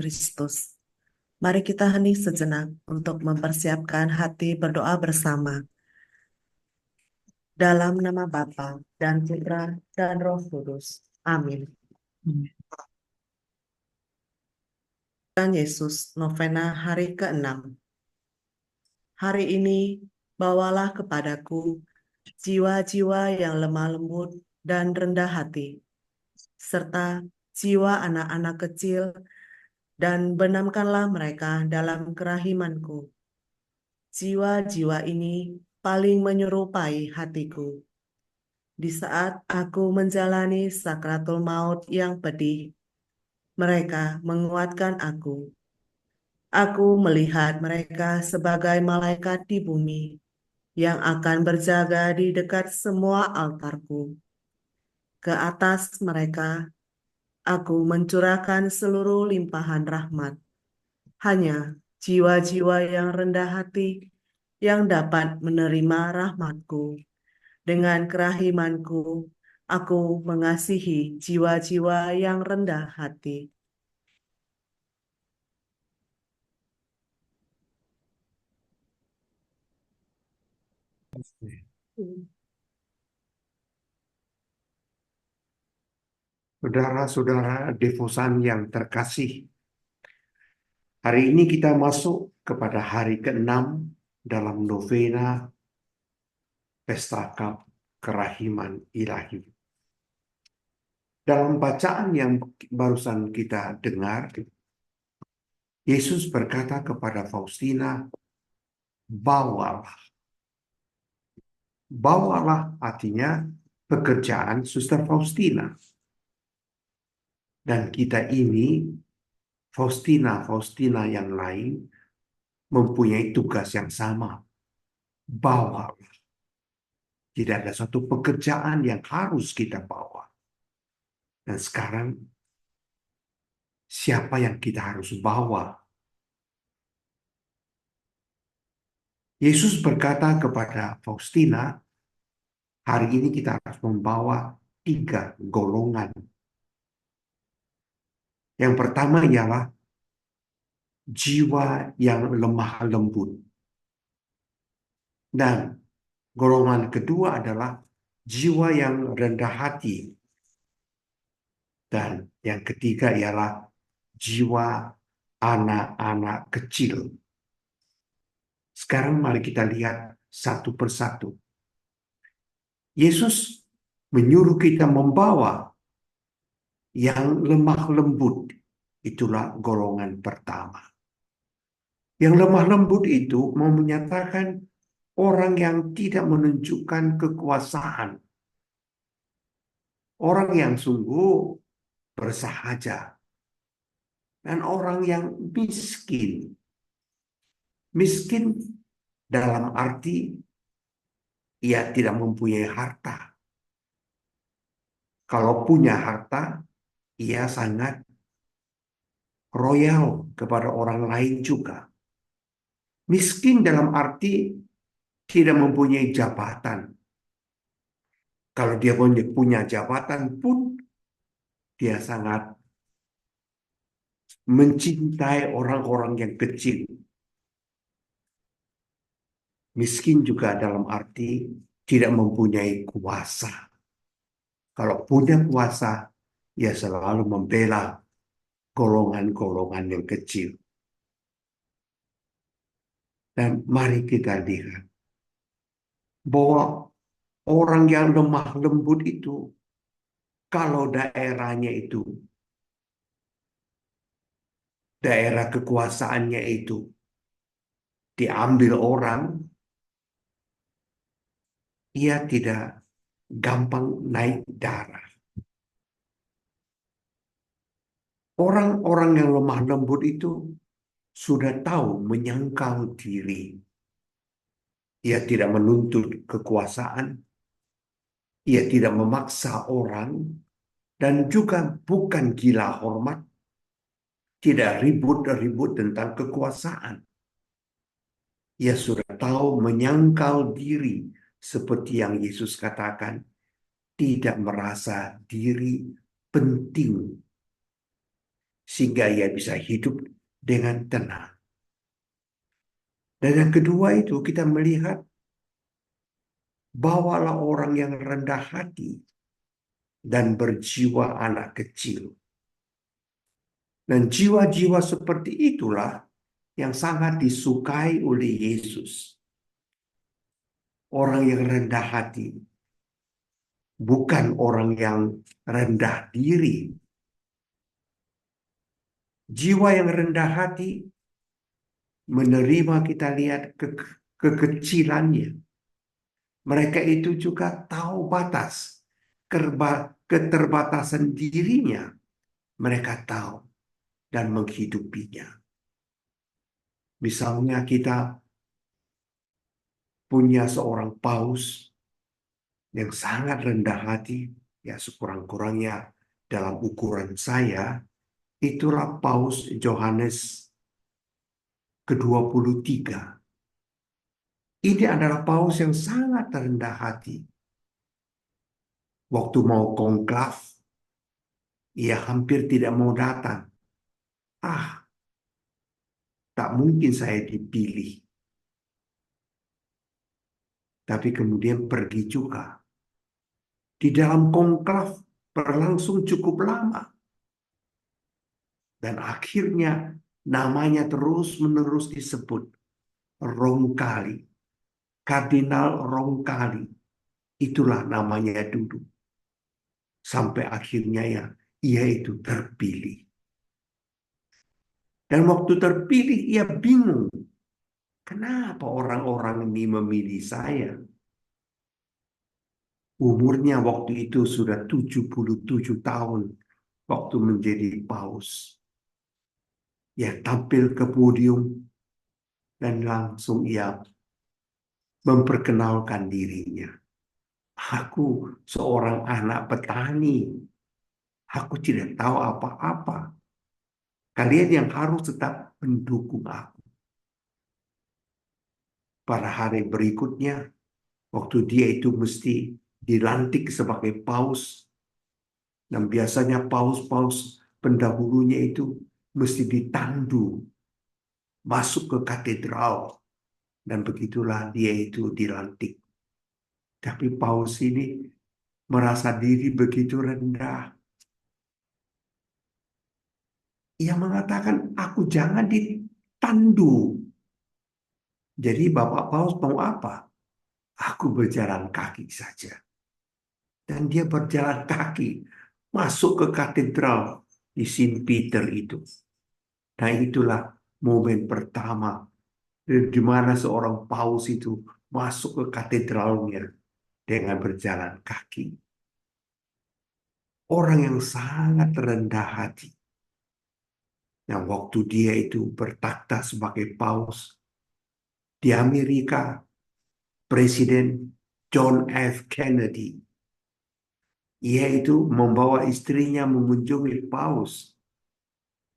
Kristus. Mari kita hening sejenak untuk mempersiapkan hati berdoa bersama. Dalam nama Bapa dan Putra dan Roh Kudus. Amin. Dan Yesus, novena hari ke-6. Hari ini, bawalah kepadaku jiwa-jiwa yang lemah lembut dan rendah hati, serta jiwa anak-anak kecil, dan benamkanlah mereka dalam kerahimanku. Jiwa-jiwa ini paling menyerupai hatiku. Di saat aku menjalani sakratul maut yang pedih, mereka menguatkan aku. Aku melihat mereka sebagai malaikat di bumi yang akan berjaga di dekat semua altarku. Ke atas mereka, aku mencurahkan seluruh limpahan rahmat. Hanya jiwa-jiwa yang rendah hati yang dapat menerima rahmatku. Dengan kerahimanku, aku mengasihi jiwa-jiwa yang rendah hati. Saudara-saudara devosan yang terkasih, hari ini kita masuk kepada hari ke-6 dalam novena Pesta Kerahiman Ilahi. Dalam bacaan yang barusan kita dengar, Yesus berkata kepada Faustina, bawalah. Bawalah artinya pekerjaan Suster Faustina. Dan kita ini, Faustina yang lain, mempunyai tugas yang sama. Bawalah. Tidak ada satu pekerjaan yang harus kita bawa. Dan sekarang, siapa yang kita harus bawa? Yesus berkata kepada Faustina, hari ini kita harus membawa 3 golongan. Yang pertama ialah jiwa yang lemah lembut. Dan golongan kedua adalah jiwa yang rendah hati. Dan yang ketiga ialah jiwa anak-anak kecil. Sekarang mari kita lihat satu persatu. Yesus menyuruh kita membawa yang lemah lembut. Itulah golongan pertama. Yang lemah lembut itu mau menyatakan orang yang tidak menunjukkan kekuasaan. Orang yang sungguh bersahaja. Dan orang yang miskin. Miskin dalam arti ia tidak mempunyai harta. Kalau punya harta, ia sangat royal kepada orang lain juga. Miskin dalam arti tidak mempunyai jabatan. Kalau dia punya jabatan pun, dia sangat mencintai orang-orang yang kecil. Miskin juga dalam arti tidak mempunyai kuasa. Kalau punya kuasa, ia selalu membela golongan-golongan yang kecil. Dan mari kita lihat bahwa orang yang lemah lembut itu, kalau daerahnya itu, daerah kekuasaannya itu diambil orang, ia tidak gampang naik darah. Orang-orang yang lemah lembut itu sudah tahu menyangkal diri. Ia tidak menuntut kekuasaan, ia tidak memaksa orang, dan juga bukan gila hormat, tidak ribut-ribut tentang kekuasaan. Ia sudah tahu menyangkal diri seperti yang Yesus katakan, tidak merasa diri penting. sehingga ia bisa hidup dengan tenang. Dan yang kedua itu kita melihat bawalah orang yang rendah hati dan berjiwa anak kecil. Dan jiwa-jiwa seperti itulah yang sangat disukai oleh Yesus. Orang yang rendah hati, bukan orang yang rendah diri. Jiwa yang rendah hati menerima, kita lihat kekecilannya. Mereka itu juga tahu batas, keterbatasan dirinya. Mereka tahu dan menghidupinya. Misalnya kita punya seorang paus yang sangat rendah hati, ya sekurang-kurangnya dalam ukuran saya, itulah Paus Yohanes ke-23. Ini adalah paus yang sangat rendah hati. Waktu mau konklav, ia hampir tidak mau datang. Tak mungkin saya dipilih. Tapi kemudian pergi juga. Di dalam konklav berlangsung cukup lama. Dan akhirnya namanya terus-menerus disebut. Roncalli. Kardinal Roncalli. Itulah namanya dulu. Sampai akhirnya ya, ia itu terpilih. Dan waktu terpilih, ia bingung. Kenapa orang-orang ini memilih saya? Umurnya waktu itu sudah 77 tahun waktu menjadi paus. Ya tampil ke podium dan langsung ia memperkenalkan dirinya. Aku seorang anak petani. Aku tidak tahu apa-apa. Kalian yang harus tetap mendukung aku. Pada hari berikutnya, waktu dia itu mesti dilantik sebagai paus, dan biasanya paus-paus pendahulunya itu mesti ditandu masuk ke katedral, dan begitulah dia itu dilantik. Tapi paus ini merasa diri begitu rendah. Ia mengatakan, aku jangan ditandu. Jadi Bapak Paus mau apa? Aku berjalan kaki saja. Dan dia berjalan kaki masuk ke katedral di Saint Peter itu. Nah itulah momen pertama di mana seorang paus itu masuk ke katedralnya dengan berjalan kaki. Orang yang sangat rendah hati. Yang waktu dia itu bertakhta sebagai paus di Amerika, Presiden John F. Kennedy. Ia itu membawa istrinya mengunjungi paus.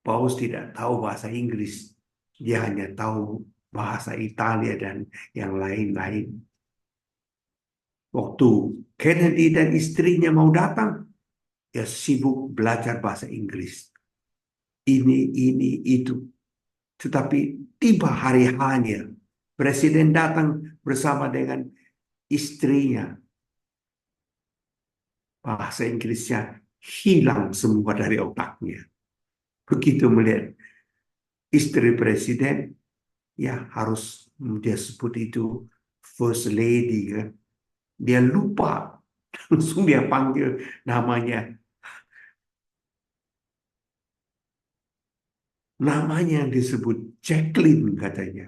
Paus tidak tahu bahasa Inggris. Dia hanya tahu bahasa Italia dan yang lain-lain. Waktu Kennedy dan istrinya mau datang, ya sibuk belajar bahasa Inggris. Ini, itu. Tetapi tiba hari hanya, Presiden datang bersama dengan istrinya. Bahasa Inggrisnya hilang semua dari otaknya. Begitu melihat istri Presiden, ya harus dia sebut itu First Lady kan. Dia lupa, langsung dia panggil namanya. Namanya yang disebut Jacqueline katanya.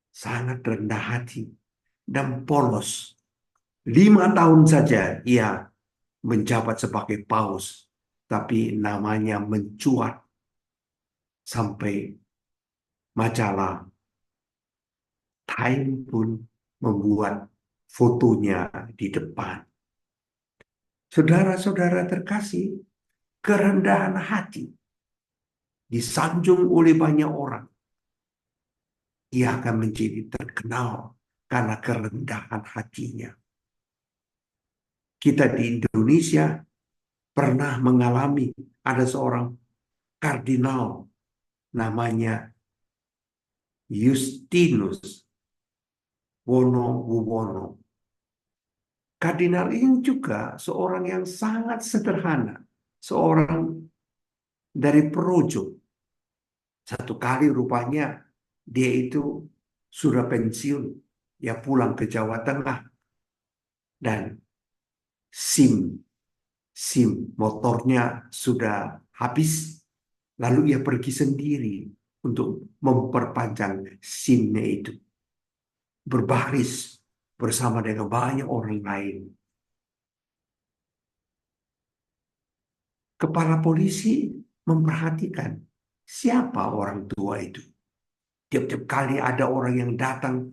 Sangat rendah hati dan polos. 5 tahun saja ia menjabat sebagai paus. Tapi namanya mencuat sampai majalah Time pun membuat fotonya di depan. Saudara-saudara terkasih, kerendahan hati disanjung oleh banyak orang. Ia akan menjadi terkenal karena kerendahan hatinya. Kita di Indonesia pernah mengalami ada seorang kardinal namanya Justinus Wonowono. Kardinal ini juga seorang yang sangat sederhana, seorang dari Projo. Satu kali rupanya dia itu sudah pensiun, dia pulang ke Jawa Tengah dan SIM SIM motornya sudah habis, lalu ia pergi sendiri untuk memperpanjang SIM-nya itu, berbaris bersama dengan banyak orang lain. Kepala polisi memperhatikan siapa orang tua itu. Tiap-tiap kali ada orang yang datang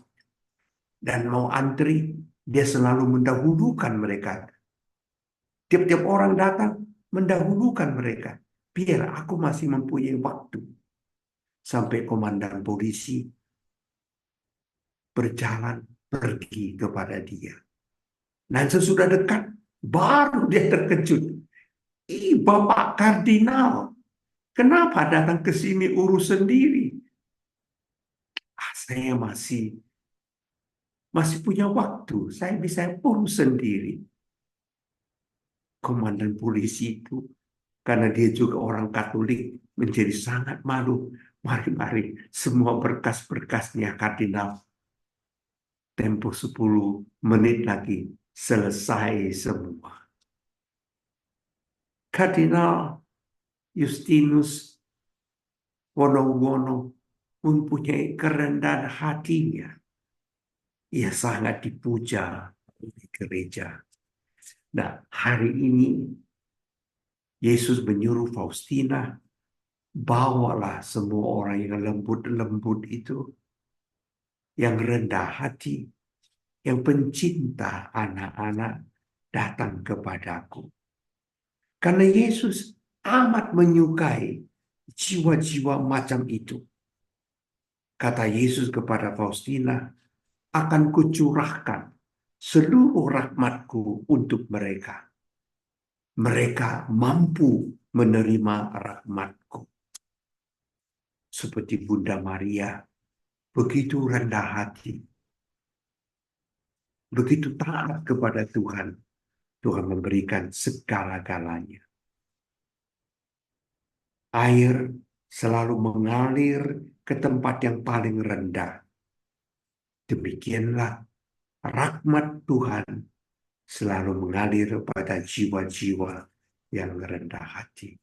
dan mau antri, dia selalu mendahulukan mereka. Tiap-tiap orang datang, mendahulukan mereka. Biar aku masih mempunyai waktu. Sampai komandan polisi berjalan pergi kepada dia. Dan sesudah dekat, baru dia terkejut. Ih, Bapak Kardinal, kenapa datang ke sini urus sendiri? Saya masih punya waktu. Saya bisa urus sendiri. Komandan polisi itu, karena dia juga orang Katolik, menjadi sangat malu. Mari-mari, semua berkas-berkasnya Kardinal. Tempo 10 menit lagi selesai semua. Kardinal Justinus Wonowono mempunyai kerendahan hatinya. Ia sangat dipuja oleh gereja. Nah, hari ini Yesus menyuruh Faustina, bawalah semua orang yang lembut-lembut itu, yang rendah hati, yang pencinta anak-anak, datang kepadaku. Karena Yesus amat menyukai jiwa-jiwa macam itu. Kata Yesus kepada Faustina, akan kucurahkan seluruh rahmatku untuk mereka. Mereka mampu menerima rahmatku. Seperti Bunda Maria, begitu rendah hati, begitu taat kepada Tuhan. Tuhan memberikan segala-galanya. Air selalu mengalir ke tempat yang paling rendah. Demikianlah rahmat Tuhan selalu mengalir pada jiwa-jiwa yang rendah hati.